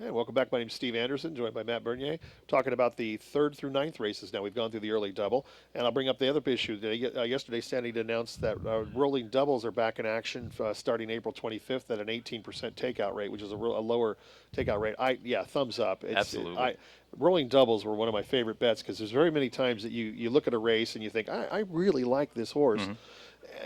Hey, welcome back. My name is Steve Anderson, joined by Matt Bernier, talking about the third through ninth races. Now we've gone through the early double, and I'll bring up the other issue. Yesterday, Sandy announced that rolling doubles are back in action starting April 25th at an 18% takeout rate, which is a lower takeout rate. Thumbs up. Absolutely. Rolling doubles were one of my favorite bets because there's very many times that you look at a race and you think I really like this horse, Hmm.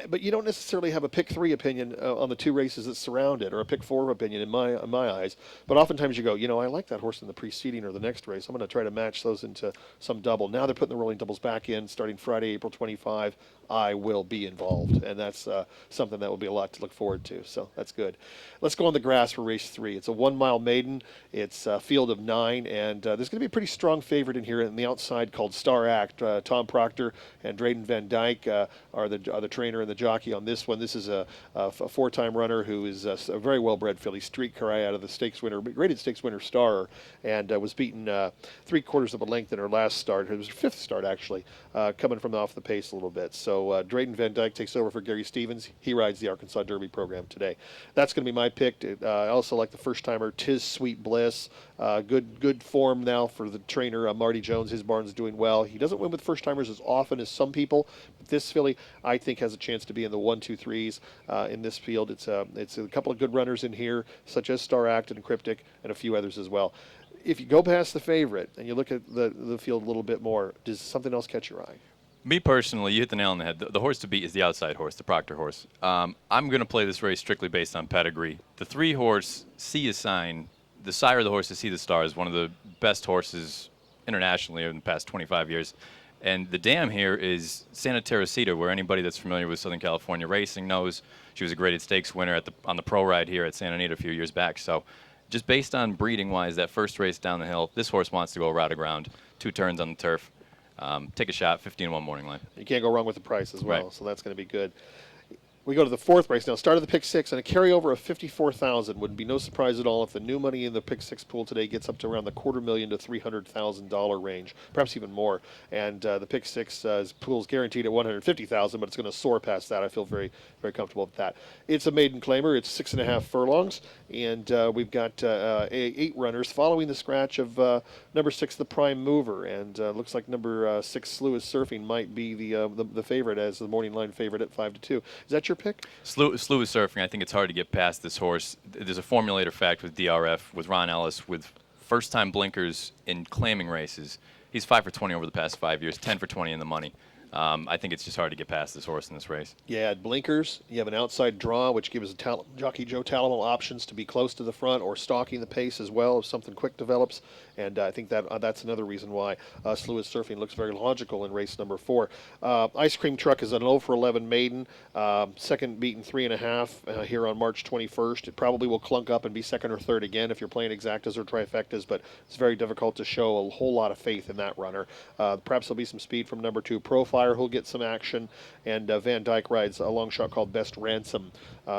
but you don't necessarily have a pick three opinion on the two races that surround it, or a pick four opinion in my eyes. But oftentimes you go, I like that horse in the preceding or the next race. I'm going to try to match those into some double. Now they're putting the rolling doubles back in starting Friday, April 25. I will be involved, and that's something that will be a lot to look forward to. So that's good. Let's go on the grass for race 3. It's a 1 mile maiden. It's a field of 9, and there's going to be a pretty strong favorite in here on the outside called Star Act. Tom Proctor and Drayden Van Dyke are the trainer and the jockey on this one. This is a four-time runner who is a very well-bred filly, street cry out of the stakes winner, graded stakes winner Star, and was beaten 3/4 of a length in her last start. It was her fifth start, actually, coming from off the pace a little bit. So Drayden Van Dyke takes over for Gary Stevens. He rides the Arkansas Derby program today. That's going to be my pick. I also like the first-timer, Tis Sweet Bliss. Good form now for the trainer, Marty Jones. His barn's doing well. He doesn't win with first-timers as often as some people. But this filly, I think, has a chance to be in the 1, 2, 3s in this field. It's a couple of good runners in here, such as Star Act and Cryptic, and a few others as well. If you go past the favorite and you look at the field a little bit more, does something else catch your eye? Me personally, you hit the nail on the head. The horse to beat is the outside horse, the Proctor horse. I'm going to play this race strictly based on pedigree. The 3 horse, See a Sign, the sire of the horse to See the Stars, one of the best horses internationally in the past 25 years. And the dam here is Santa Teresita, where anybody that's familiar with Southern California racing knows she was a graded stakes winner on the pro ride here at Santa Anita a few years back. So just based on breeding-wise, that first race down the hill, this horse wants to go around ground, 2 turns on the turf. Take a shot, 15-1 morning line. You can't go wrong with the price as well, Right. so that's going to be good. We go to the 4th race now. Start of the pick 6 and a carryover of 54,000. Wouldn't be no surprise at all if the new money in the pick 6 pool today gets up to around the $250,000 to $300,000 range, perhaps even more. And the pick 6 pool is guaranteed at 150,000, but it's going to soar past that. I feel very, very comfortable with that. It's a maiden claimer. It's 6.5 furlongs, and we've got 8 runners following the scratch of number 6, the Prime Mover, and looks like number 6, Slew is Surfing, might be the favorite as the morning line favorite at 5-2. Is that your pick? Slew is Surfing. I think it's hard to get past this horse. There's a formulator fact with DRF, with Ron Ellis, with first-time blinkers in claiming races. He's 5 for 20 over the past 5 years, 10 for 20 in the money. I think it's just hard to get past this horse in this race. You add blinkers. You have an outside draw, which gives jockey Joe Talamo options to be close to the front or stalking the pace as well if something quick develops. And I think that's another reason why Slew is Surfing looks very logical in race number 4. Ice Cream Truck is an 0 for 11 maiden, second beaten 3.5 here on March 21st. It probably will clunk up and be second or third again if you're playing exactas or trifectas, but it's very difficult to show a whole lot of faith in that runner. Perhaps there'll be some speed from number 2, Profile, who'll get some action, and Van Dyke rides a long shot called Best Ransom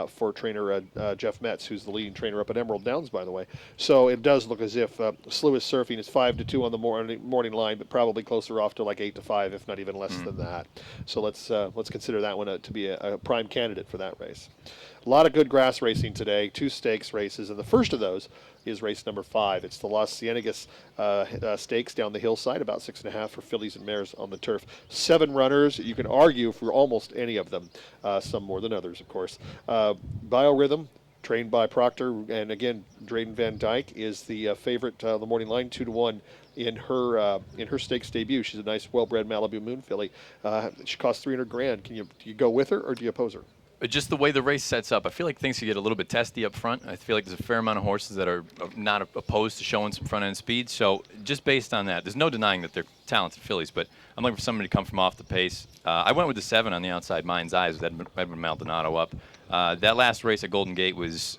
for trainer Jeff Metz, who's the leading trainer up at Emerald Downs, by the way. So it does look as if Slew is Surfing is 5-2 on the morning line, but probably closer off to like 8-5, if not even less than that. So let's consider that one to be a prime candidate for that race. A lot of good grass racing today, 2 stakes races, and the first of those is race number 5. It's the Las Cienegas stakes down the hillside, about 6.5 for fillies and mares on the turf. 7 runners. You can argue for almost any of them, some more than others, of course. Biorhythm, trained by Proctor, and again, Drayden Van Dyke is the favorite, the morning line, 2-1 in her stakes debut. She's a nice, well-bred Malibu Moon filly. She costs $300,000. Do you go with her or do you oppose her? Just the way the race sets up, I feel like things could get a little bit testy up front. I feel like there's a fair amount of horses that are not opposed to showing some front-end speed. So just based on that, there's no denying that they're talented fillies, but I'm looking for somebody to come from off the pace. I went with the 7 on the outside, Mind's Eyes, with Edwin Maldonado up. That last race at Golden Gate was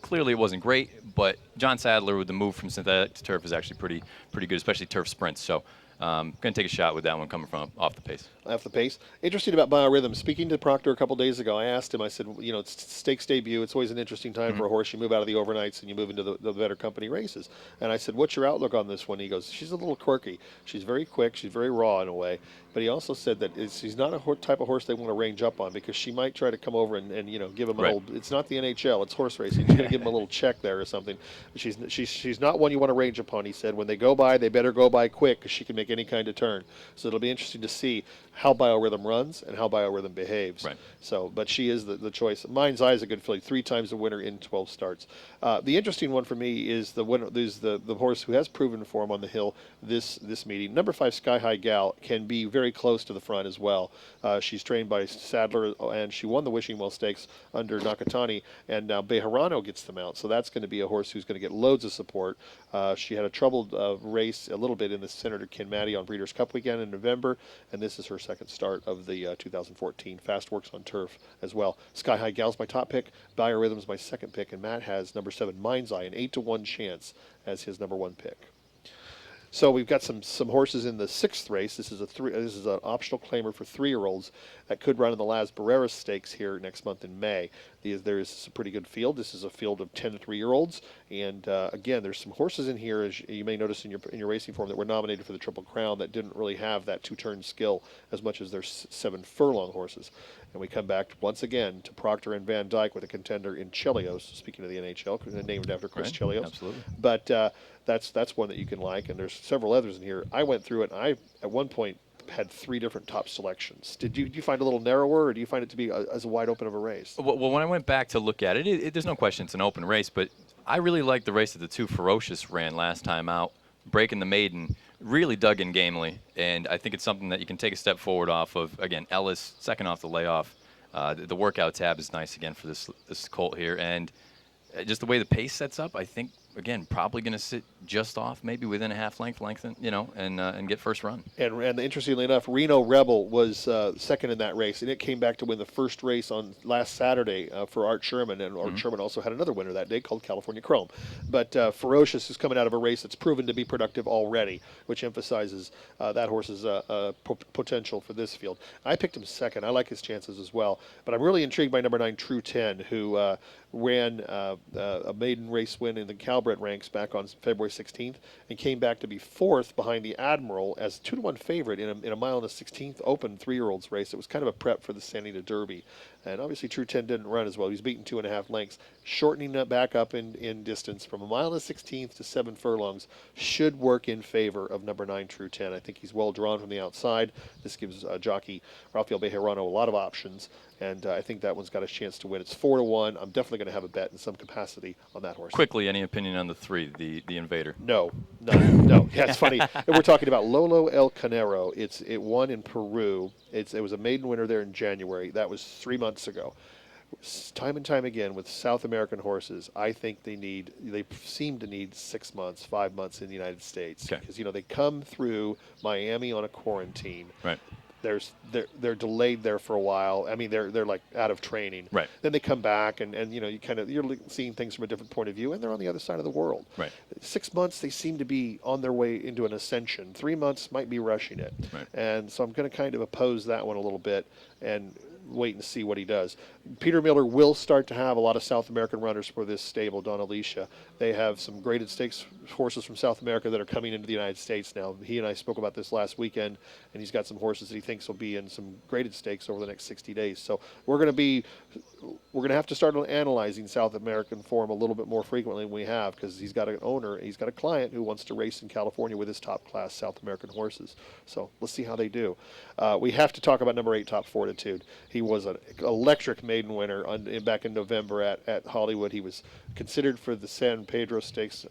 clearly it wasn't great, but John Sadler with the move from synthetic to turf is actually pretty good, especially turf sprints. So Going to take a shot with that one coming from off the pace. Off the pace. Interesting about biorhythm. Speaking to Proctor a couple days ago, I asked him, I said, you know, it's stakes debut. It's always an interesting time for a horse. You move out of the overnights and you move into the better company races. And I said, what's your outlook on this one? He goes, she's a little quirky. She's very quick. She's very raw in a way. But he also said that she's not a type of horse they want to range up on because she might try to come over and you know, give him an Right. old, it's not the NHL, it's horse racing. She's going to give him a little check there or something. She's not one you want to range upon, he said. When they go by, they better go by quick because she can make any kind of turn. So it'll be interesting to see how biorhythm runs and how biorhythm behaves. Right. So, but she is the choice. Mind's Eye is a good filly, 3 times the winner in 12 starts. The interesting one for me is the winner. There's the horse who has proven form on the hill this meeting. Number 5, Sky High Gal, can be very close to the front as well. She's trained by Sadler, and she won the Wishing Well Stakes under Nakatani, and now Bejarano gets the mount. So that's going to be a horse who's going to get loads of support. She had a troubled race a little bit in the Senator Kinmatty on Breeders' Cup weekend in November, and this is her second start of the 2014. Fast works on turf as well. Sky High Gal's my top pick. Biorhythm's my second pick, and Matt has number 7, Mind's Eye, an 8-1 chance as his number 1 pick. So we've got some horses in the 6th race. This is an optional claimer for 3-year-olds that could run in the Las Barreras Stakes here next month in May. There is a pretty good field. This is a field of 10 to 3-year-olds, and again, there's some horses in here, as you may notice in your racing form, that were nominated for the Triple Crown that didn't really have that 2-turn skill as much as their 7 furlong horses. And we come back once again to Proctor and Van Dyke with a contender in Chelios. Speaking of the NHL, named after Chris Right, Chelios. absolutely. But that's one that you can like, and there's several others in here. I went through it, and I at one point had 3 different top selections. Did you find it a little narrower, or do you find it to be as wide open of a race? Well, when I went back to look at it, there's no question it's an open race, but I really liked the race that the 2 Ferocious ran last time out, breaking the maiden, really dug in gamely, and I think it's something that you can take a step forward off of. Again, Ellis, second off the layoff. The workout tab is nice again for this colt here, and just the way the pace sets up, I think, again, probably going to sit just off, maybe within a half length, you know, and get first run. And interestingly enough, Reno Rebel was second in that race, and it came back to win the first race on last Saturday for Art Sherman, and Art Sherman also had another winner that day called California Chrome. But Ferocious is coming out of a race that's proven to be productive already, which emphasizes that horse's potential for this field. I picked him second. I like his chances as well, but I'm really intrigued by number 9, True 10, who ran a maiden race win in the Calbred ranks back on February 16th and came back to be 4th behind the Admiral as 2-1 favorite in a mile and a 16th open 3-year-olds race. It was kind of a prep for the Santa Anita Derby. And obviously True 10 didn't run as well. He was beaten 2.5 lengths, shortening that back up in distance from a mile and a 16th to 7 furlongs should work in favor of number 9, True 10. I think he's well drawn from the outside. This gives jockey Rafael Bejarano a lot of options, and I think that one's got a chance to win. It's 4-1. I'm definitely going to have a bet in some capacity on that horse. Quickly, any opinion on the 3, the Invader? No. Yeah, it's funny. We're talking about Lolo El Canero. It won in Peru. It was a maiden winner there in January. That was 3 months ago. Time and time again with South American horses, I think they seem to need 6 months, 5 months in the United States, Okay. because they come through Miami on a quarantine. Right. They're delayed there for a while. I mean, they're like out of training. Right. Then they come back, and you're seeing things from a different point of view, and they're on the other side of the world. Right. 6 months, they seem to be on their way into an ascension. 3 months might be rushing it. Right. And so I'm going to kind of oppose that one a little bit and wait and see what he does. Peter Miller will start to have a lot of South American runners for this stable, Don Alicia. They have some graded stakes horses from South America that are coming into the United States now. He and I spoke about this last weekend, and he's got some horses that he thinks will be in some graded stakes over the next 60 days. So we're going to have to start analyzing South American form a little bit more frequently than we have, because he's got a client who wants to race in California with his top class South American horses. So let's see how they do. We have to talk about number 8, Top Fortitude. He was an electric maiden winner back in November at Hollywood. He was considered for the San Pedro Stakes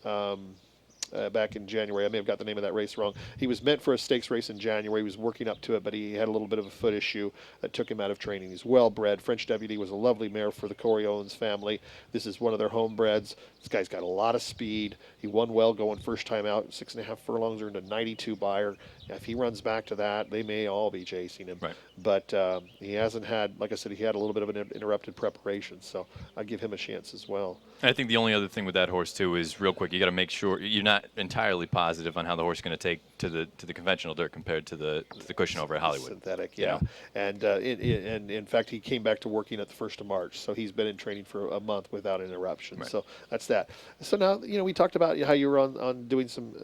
back in January. I may have got the name of that race wrong. He was meant for a stakes race in January. He was working up to it, but he had a little bit of a foot issue that took him out of training. He's well bred. French Deputy was a lovely mare for the Coriolis family. This is one of their homebreds. This guy's got a lot of speed. He won well going first time out. 6.5 furlongs, earned a 92 buyer. If he runs back to that, they may all be chasing him. Right. But he hasn't had, like I said, he had a little bit of an interrupted preparation, so I give him a chance as well. I think the only other thing with that horse too is real quick. You got to make sure you're not entirely positive on how the horse is going to take to the conventional dirt compared to the cushion over at Hollywood. Synthetic, You yeah. know? And in fact, he came back to working at the 1st of March, so he's been in training for a month without interruption. Right. So that's that. So now, we talked about how you were on doing some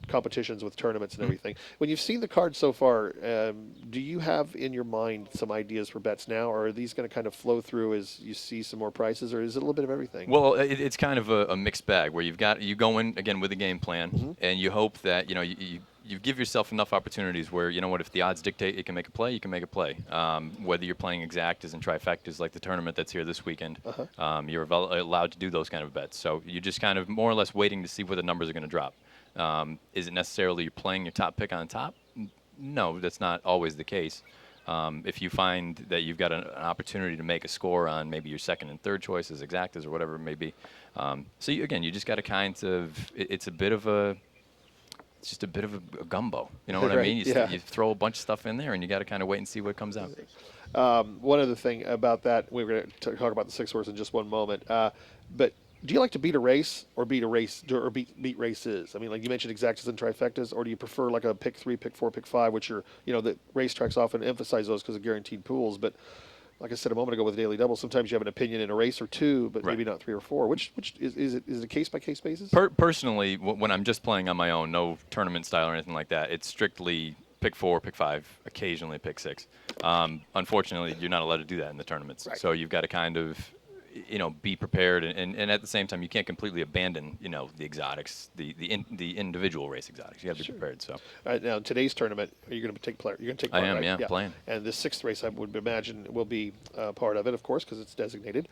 competitions with tournaments and everything. When you've seen the card so far, do you have in your mind some ideas for bets now, or are these going to kind of flow through as you see some more prices, or is it a little bit of everything? Well, it's kind of a mixed bag where you go in again with a game plan, and you hope that you give yourself enough opportunities where if the odds dictate it can make a play, you can make a play. Whether you're playing exactas and trifectas like the tournament that's here this weekend, you're allowed to do those kind of bets. So you're just kind of more or less waiting to see where the numbers are going to drop. Is it necessarily you're playing your top pick on top? No, that's not always the case. If you find that you've got an opportunity to make a score on maybe your second and third choices, exactas or whatever it may be. So you just got to kind of, it's just a bit of a gumbo. You know what I Right, mean? yeah. You throw a bunch of stuff in there, and you got to kind of wait and see what comes out. One other thing about that, we're going to talk about the 6 horse in just one moment. But do you like to beat a race or beat races? I mean, like you mentioned exactas and trifectas, or do you prefer like a pick 3, pick 4, pick 5, which are, the racetracks often emphasize those because of guaranteed pools. But like I said a moment ago with daily double, sometimes you have an opinion in a race or 2, but maybe not 3 or 4. Which is it a case by case basis? Personally, when I'm just playing on my own, no tournament style or anything like that, it's strictly pick 4, pick 5, occasionally pick 6. Unfortunately, you're not allowed to do that in the tournaments. Right. So you've got to kind of, be prepared, and at the same time, you can't completely abandon, the exotics, the individual race exotics. You have to be prepared. So. All right, now, in today's tournament, are you going to take player? You're going to take I part, am, right? yeah, playing. And this 6th race, I would imagine, will be part of it, of course, because it's designated.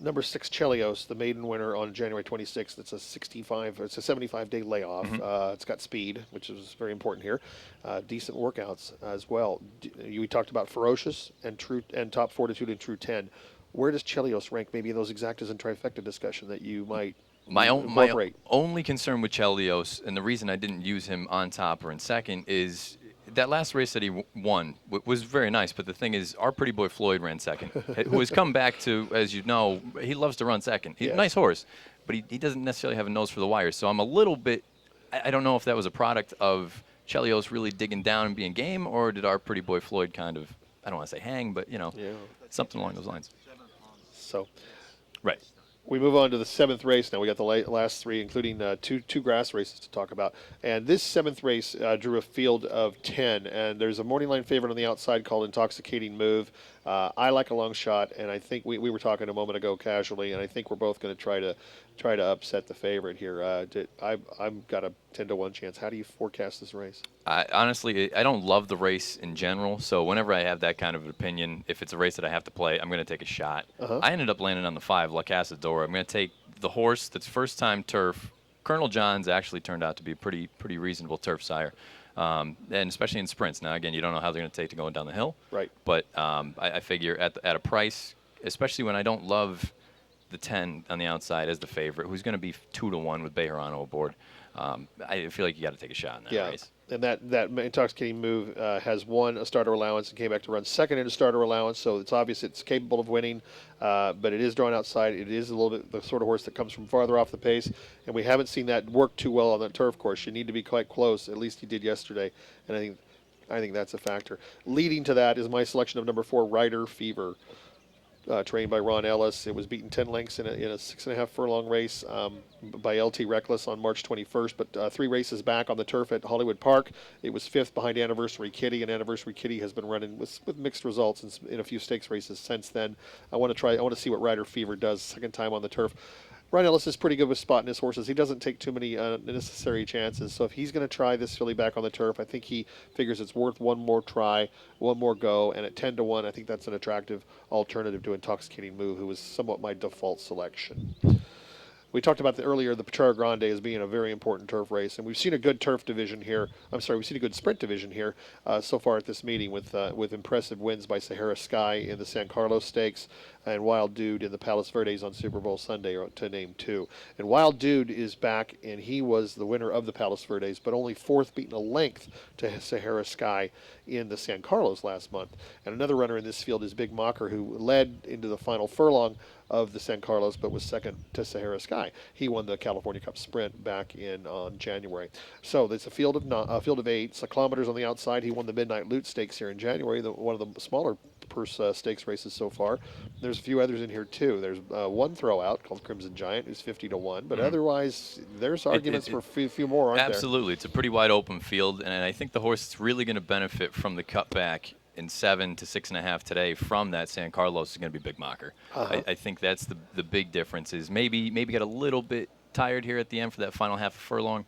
Number 6, Chelios, the maiden winner on January 26th. It's a 75-day layoff. It's got speed, which is very important here. Decent workouts as well. We talked about ferocious and true and top fortitude and true 10. Where does Chelios rank maybe in those exactas and trifecta discussion that you might My incorporate? only concern with Chelios, and the reason I didn't use him on top or in second, is that last race that he won was very nice. But the thing is, our pretty boy Floyd ran second, who has come back to, as you know, he loves to run second. He's a nice horse, but he doesn't necessarily have a nose for the wire. So I'm a little bit, I don't know if that was a product of Chelios really digging down and being game, or did our pretty boy Floyd kind of, I don't want to say hang, but, something along those lines. So Right. we move on to the 7th race now. We got the last 3, including two grass races to talk about. And this 7th race drew a field of 10. And there's a morning line favorite on the outside called Intoxicating Move. I like a long shot, and I think we were talking a moment ago casually, and I think we're both going to try to upset the favorite here. I've got a 10-1 chance. How do you forecast this race? Honestly, I don't love the race in general, so whenever I have that kind of opinion, if it's a race that I have to play, I'm going to take a shot. I ended up landing on the 5, La Casadora. I'm going to take the horse that's first-time turf. Colonel John's actually turned out to be a pretty reasonable turf sire, and especially in sprints. Now, again, you don't know how they're going to take to going down the hill. Right. But I figure at a price, especially when I don't love the 10 on the outside as the favorite, who's going to be 2-1 with Bejarano aboard, I feel like you got to take a shot in that race. And that Intoxicating Move has won a starter allowance and came back to run second in a starter allowance, so it's obvious it's capable of winning, but it is drawn outside. It is a little bit the sort of horse that comes from farther off the pace, and we haven't seen that work too well on the turf course. You need to be quite close, at least he did yesterday, and I think that's a factor. Leading to that is my selection of number 4, Rider Fever. Trained by Ron Ellis. It was beaten 10 lengths in a 6.5 furlong race by LT Reckless on March 21st, but 3 races back on the turf at Hollywood Park. It was 5th behind Anniversary Kitty, and Anniversary Kitty has been running with mixed results in a few stakes races since then. I want to see what Rider Fever does second time on the turf. Ron Ellis is pretty good with spotting his horses. He doesn't take too many unnecessary chances. So if he's going to try this filly back on the turf, I think he figures it's worth one more try, one more go. And at 10-1, I think that's an attractive alternative to Intoxicating Move, who was somewhat my default selection. we talked about earlier the Pachara Grande as being a very important turf race, and we've seen a good turf division here. I'm sorry, we've seen a good sprint division here so far at this meeting with impressive wins by Sahara Sky in the San Carlos Stakes and Wild Dude in the Palos Verdes on Super Bowl Sunday, to name two. And Wild Dude is back, and he was the winner of the Palos Verdes, but only fourth, beaten a length to Sahara Sky in the San Carlos last month. And another runner in this field is Big Mocker, who led into the final furlong of the San Carlos, but was second to Sahara Sky. He won the California Cup Sprint back in on January. So there's a field of 8. Cyclometers on the outside. He won the Midnight Loot Stakes here in January, one of the smaller purse stakes races so far. There's a few others in here too. There's one throwout called Crimson Giant, who's 50-1, but otherwise there's arguments for a few more, aren't there? Absolutely, it's a pretty wide open field, and I think the horse is really going to benefit from the cutback in 7 to 6.5 today from that San Carlos is going to be Big Mocker. I think that's the big difference. Is maybe got a little bit tired here at the end for that final half of furlong.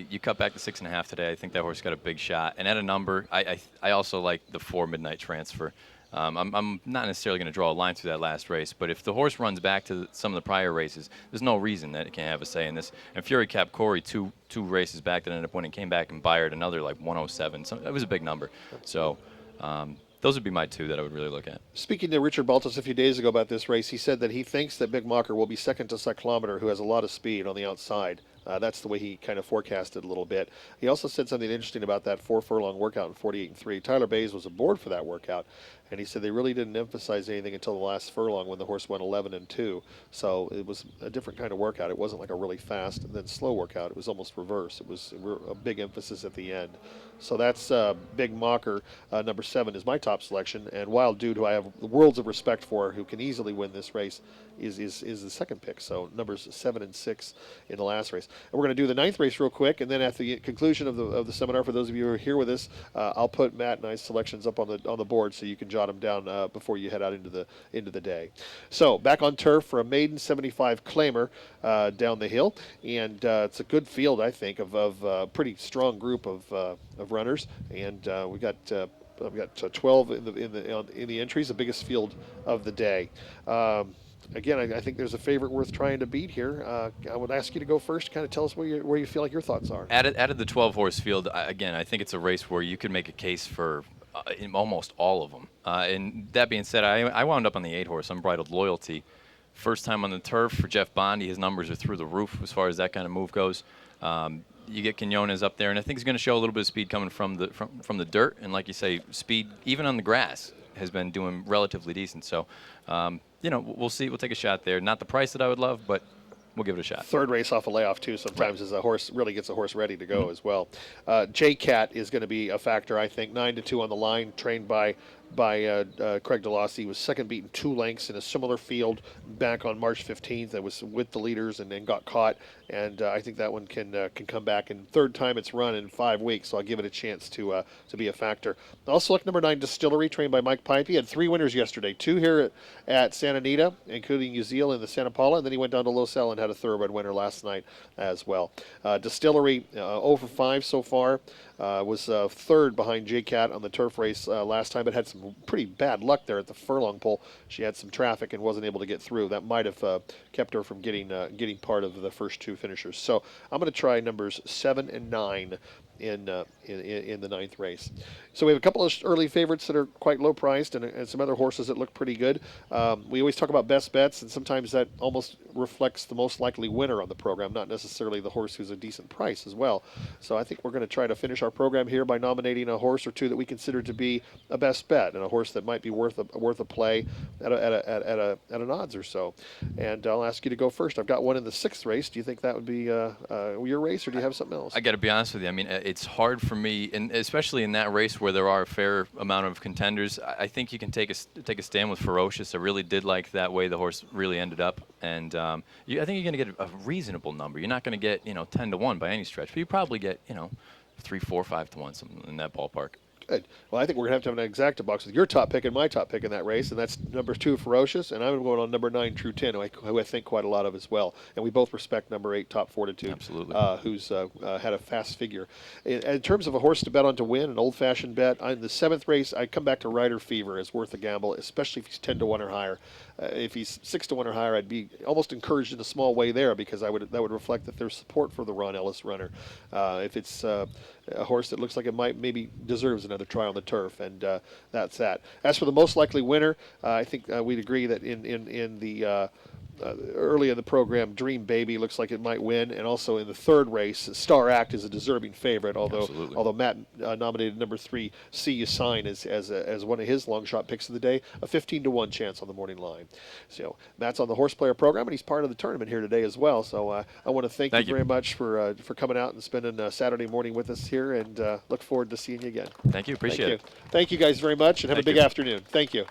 You cut back to 6.5 today. I think that horse got a big shot. And at a number, I also like the 4 Midnight Transfer. I'm not necessarily going to draw a line through that last race, but if the horse runs back to some of the prior races, there's no reason that it can't have a say in this. And Fury Cap Corey, two races back that ended up winning, came back and Byred another like 107. So it was a big number. So those would be my 2 that I would really look at. Speaking to Richard Baltas a few days ago about this race, he said that he thinks that Big Mocker will be second to Cyclometer, who has a lot of speed on the outside. That's the way he kind of forecasted a little bit. He also said something interesting about that 4 furlong workout in 48-3. Tyler Bays was aboard for that workout, and he said they really didn't emphasize anything until the last furlong when the horse went 11-2. So it was a different kind of workout. It wasn't like a really fast and then slow workout. It was almost reverse. It was a big emphasis at the end. So that's Big Mocker. Number 7 is my top selection, and Wild Dude, who I have worlds of respect for, who can easily win this race, is the second pick. So numbers 7 and 6 in the last race. And we're going to do the 9th race real quick, and then at the conclusion of the seminar, for those of you who are here with us, I'll put Matt and I's selections up on the board so you can jot them down before you head out into the day. So back on turf for a maiden 75 claimer down the hill, and it's a good field, I think, of a pretty strong group of runners, and we got. I've got 12 in the entries, the biggest field of the day. Again, I think there's a favorite worth trying to beat here. I would ask you to go first. Kind of tell us where you feel like your thoughts are. Out of the 12-horse field, again, I think it's a race where you could make a case for in almost all of them. And that being said, I wound up on the 8-horse, Unbridled Loyalty. First time on the turf for Jeff Bondy. His numbers are through the roof as far as that kind of move goes. You get Quinones up there, and I think he's going to show a little bit of speed coming from the dirt. And like you say, speed even on the grass has been doing relatively decent. So, we'll see. We'll take a shot there. Not the price that I would love, but we'll give it a shot. Third race off a layoff, too, sometimes as a horse really gets a horse ready to go as well. J-Cat is going to be a factor, I think. 9-2 on the line, trained by Craig DeLossie. Was second beaten 2 lengths in a similar field back on March 15th. That was with the leaders and then got caught. And I think that one can come back. And third time it's run in 5 weeks, so I'll give it a chance to be a factor. I'll select number 9, Distillery, trained by Mike Pipe. He had 3 winners yesterday, 2 here at Santa Anita, including Uzil in the Santa Paula, and then he went down to Los El and had a thoroughbred winner last night as well. Distillery, 0 for 5 so far. Was third behind J-Cat on the turf race last time, but had some pretty bad luck there at the furlong pole. She had some traffic and wasn't able to get through. That might have kept her from getting part of the first 2 finishers. So I'm going to try numbers 7 and 9 in the 9th race. So we have a couple of early favorites that are quite low priced and some other horses that look pretty good. We always talk about best bets, and sometimes that almost reflects the most likely winner on the program, not necessarily the horse who's a decent price as well. So I think we're going to try to finish our program here by nominating a horse or 2 that we consider to be a best bet and a horse that might be worth a play at an odds or so. And I'll ask you to go first. I've got one in the 6th race. Do you think that would be your race, or do you have something else? I got to be honest with you. I mean, it's hard for me, and especially in that race where there are a fair amount of contenders. I think you can take a stand with Ferocious. I really did like that way the horse really ended up, and I think you're going to get a reasonable number. You're not going to get 10-1 by any stretch, but you probably get 3, 4, 5-1, something in that ballpark. Good. Well, I think we're going to have an exacta box with your top pick and my top pick in that race, and that's number 2, Ferocious, and I'm going on number 9, True 10, who I think quite a lot of as well. And we both respect number 8, Top Fortitude, Absolutely. who's had a fast figure. In terms of a horse to bet on to win, an old-fashioned bet, in the 7th race, I come back to Rider Fever as worth a gamble, especially if he's 10 to 1 or higher. If he's 6 to 1 or higher, I'd be almost encouraged in a small way there, because that would reflect that there's support for the Ron Ellis runner. If it's a horse that looks like it maybe deserves another try on the turf, and that's that. As for the most likely winner, I think we'd agree that in the early in the program, Dream Baby looks like it might win, and also in the 3rd race, Star Act is a deserving favorite. Although Matt nominated number 3, See You Sign as one of his long shot picks of the day, a 15 to 1 chance on the morning line. So Matt's on the Horse Player program, and he's part of the tournament here today as well. So I want to thank you very much for coming out and spending Saturday morning with us here, and look forward to seeing you again. Thank you. Appreciate it. Thank you guys very much, and have a big afternoon. Thank you.